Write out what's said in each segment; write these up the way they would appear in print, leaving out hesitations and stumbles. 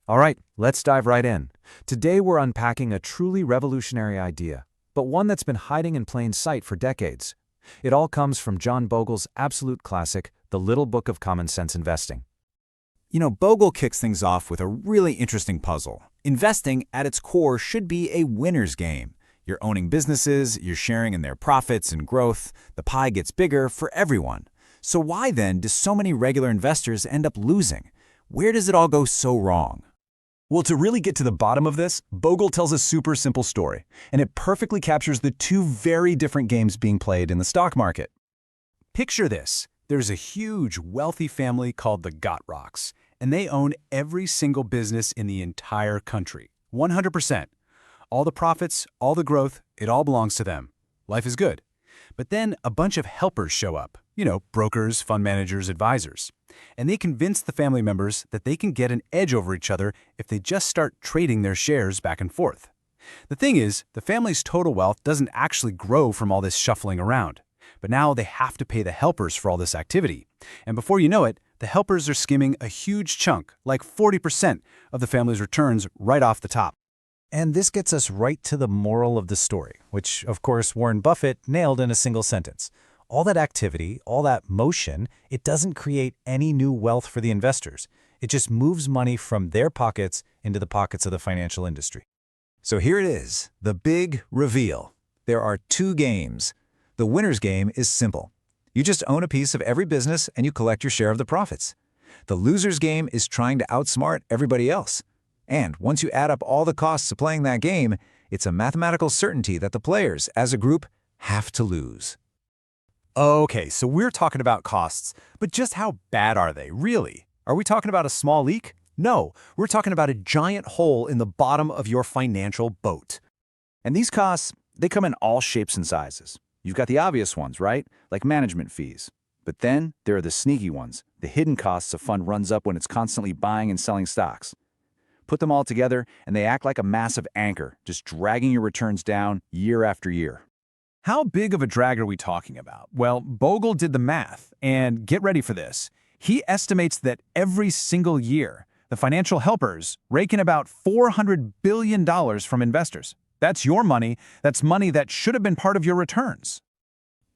All right, let's dive right in. Today we're unpacking a truly revolutionary idea, but one that's been hiding in plain sight for decades. It all comes from John Bogle's absolute classic, The Little Book of Common Sense Investing. Bogle kicks things off with a really interesting puzzle. Investing, at its core, should be a winner's game. You're owning businesses, you're sharing in their profits and growth, the pie gets bigger for everyone. So why then do so many regular investors end up losing? Where does it all go so wrong? Well, to really get to the bottom of this, Bogle tells a super simple story, and it perfectly captures the two very different games being played in the stock market. Picture this. There's a huge, wealthy family called the Gotrocks, and they own every single business in the entire country, 100%. All the profits, all the growth, it all belongs to them. Life is good. But then a bunch of helpers show up, brokers, fund managers, advisors. And they convince the family members that they can get an edge over each other if they just start trading their shares back and forth. The thing is, the family's total wealth doesn't actually grow from all this shuffling around. But now they have to pay the helpers for all this activity. And before you know it, the helpers are skimming a huge chunk, like 40% of the family's returns right off the top. And this gets us right to the moral of the story, which, of course, Warren Buffett nailed in a single sentence. All that activity, all that motion, it doesn't create any new wealth for the investors. It just moves money from their pockets into the pockets of the financial industry. So here it is, the big reveal. There are two games. The winner's game is simple. You just own a piece of every business and you collect your share of the profits. The loser's game is trying to outsmart everybody else. And once you add up all the costs of playing that game, it's a mathematical certainty that the players, as a group, have to lose. Okay, so we're talking about costs, but just how bad are they, really? Are we talking about a small leak? No, we're talking about a giant hole in the bottom of your financial boat. And these costs, they come in all shapes and sizes. You've got the obvious ones, right? Like management fees. But then there are the sneaky ones, the hidden costs a fund runs up when it's constantly buying and selling stocks. Put them all together, and they act like a massive anchor, just dragging your returns down year after year. How big of a drag are we talking about? Well, Bogle did the math, and get ready for this. He estimates that every single year, the financial helpers rake in about $400 billion from investors. That's your money. That's money that should have been part of your returns.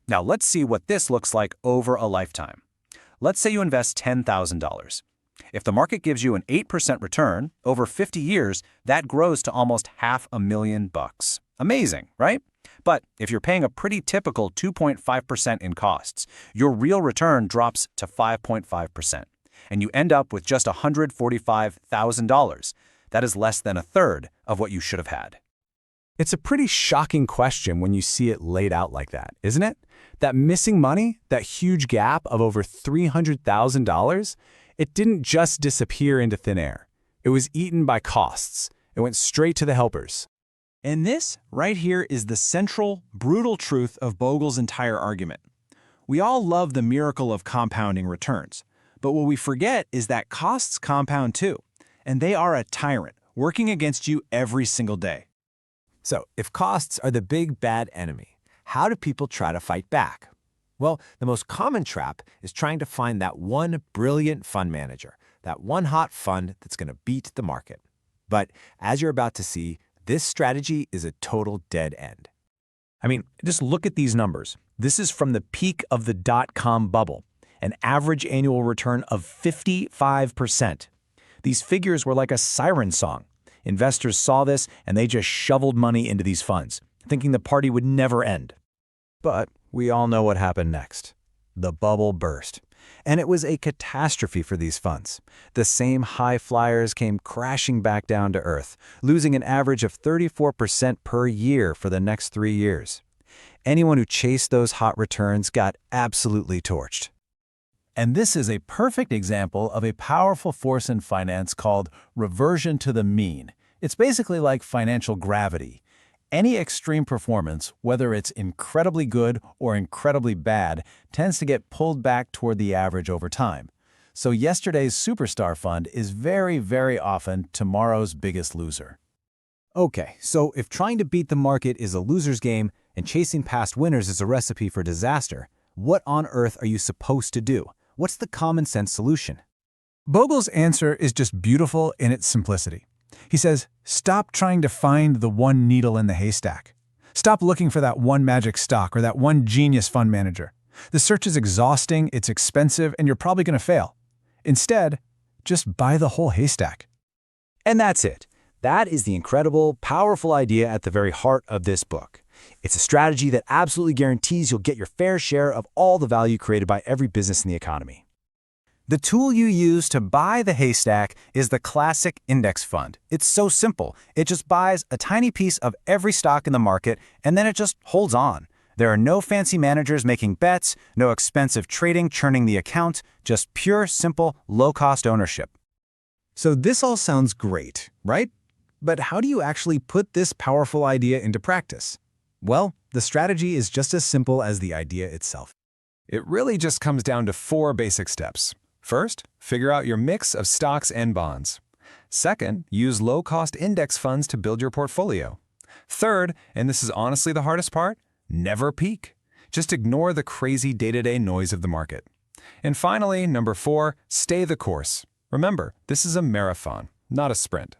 Now, let's see what this looks like over a lifetime. Let's say you invest $10,000. If the market gives you an 8% return, over 50 years, that grows to almost $500,000. Amazing, right? But if you're paying a pretty typical 2.5% in costs, your real return drops to 5.5%, and you end up with just $145,000. That is less than a third of what you should have had. It's a pretty shocking question when you see it laid out like that, isn't it? That missing money, that huge gap of over $300,000, it didn't just disappear into thin air. It was eaten by costs. It went straight to the helpers. And this, right here, is the central, brutal truth of Bogle's entire argument. We all love the miracle of compounding returns, but what we forget is that costs compound too, and they are a tyrant, working against you every single day. So, if costs are the big bad enemy, how do people try to fight back? Well, the most common trap is trying to find that one brilliant fund manager, that one hot fund that's going to beat the market. But as you're about to see, this strategy is a total dead end. I mean, just look at these numbers. This is from the peak of the dot-com bubble, an average annual return of 55%. These figures were like a siren song. Investors saw this and they just shoveled money into these funds, thinking the party would never end. But we all know what happened next. The bubble burst. And it was a catastrophe for these funds. The same high flyers came crashing back down to earth, losing an average of 34% per year for the next 3 years. Anyone who chased those hot returns got absolutely torched. And this is a perfect example of a powerful force in finance called reversion to the mean. It's basically like financial gravity. Any extreme performance, whether it's incredibly good or incredibly bad, tends to get pulled back toward the average over time. So yesterday's superstar fund is very, very often tomorrow's biggest loser. Okay, so if trying to beat the market is a loser's game and chasing past winners is a recipe for disaster, what on earth are you supposed to do? What's the common sense solution? Bogle's answer is just beautiful in its simplicity. He says, stop trying to find the one needle in the haystack. Stop looking for that one magic stock or that one genius fund manager. The search is exhausting, it's expensive, and you're probably going to fail. Instead, just buy the whole haystack. And that's it. That is the incredible, powerful idea at the very heart of this book. It's a strategy that absolutely guarantees you'll get your fair share of all the value created by every business in the economy. The tool you use to buy the haystack is the classic index fund. It's so simple. It just buys a tiny piece of every stock in the market, and then it just holds on. There are no fancy managers making bets, no expensive trading churning the account, just pure, simple, low-cost ownership. So this all sounds great, right? But how do you actually put this powerful idea into practice? Well, the strategy is just as simple as the idea itself. It really just comes down to 4 basic steps. First, figure out your mix of stocks and bonds. Second, use low-cost index funds to build your portfolio. Third, and this is honestly the hardest part, never peek. Just ignore the crazy day-to-day noise of the market. And finally, number 4, stay the course. Remember, this is a marathon, not a sprint.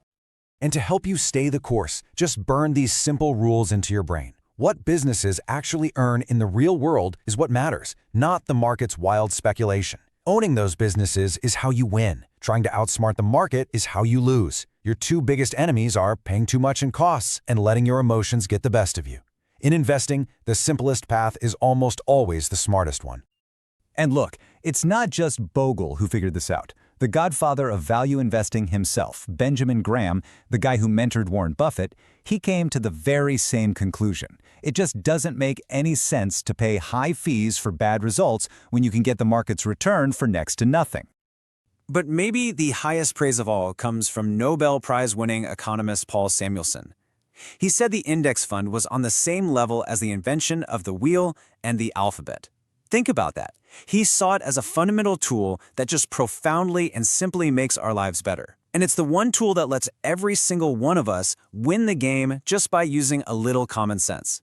And to help you stay the course, just burn these simple rules into your brain. What businesses actually earn in the real world is what matters, not the market's wild speculation. Owning those businesses is how you win. Trying to outsmart the market is how you lose. Your 2 biggest enemies are paying too much in costs and letting your emotions get the best of you. In investing, the simplest path is almost always the smartest one. And look, it's not just Bogle who figured this out. The godfather of value investing himself, Benjamin Graham, the guy who mentored Warren Buffett, he came to the very same conclusion. It just doesn't make any sense to pay high fees for bad results when you can get the market's return for next to nothing. But maybe the highest praise of all comes from Nobel Prize-winning economist Paul Samuelson. He said the index fund was on the same level as the invention of the wheel and the alphabet. Think about that. He saw it as a fundamental tool that just profoundly and simply makes our lives better. And it's the one tool that lets every single one of us win the game just by using a little common sense.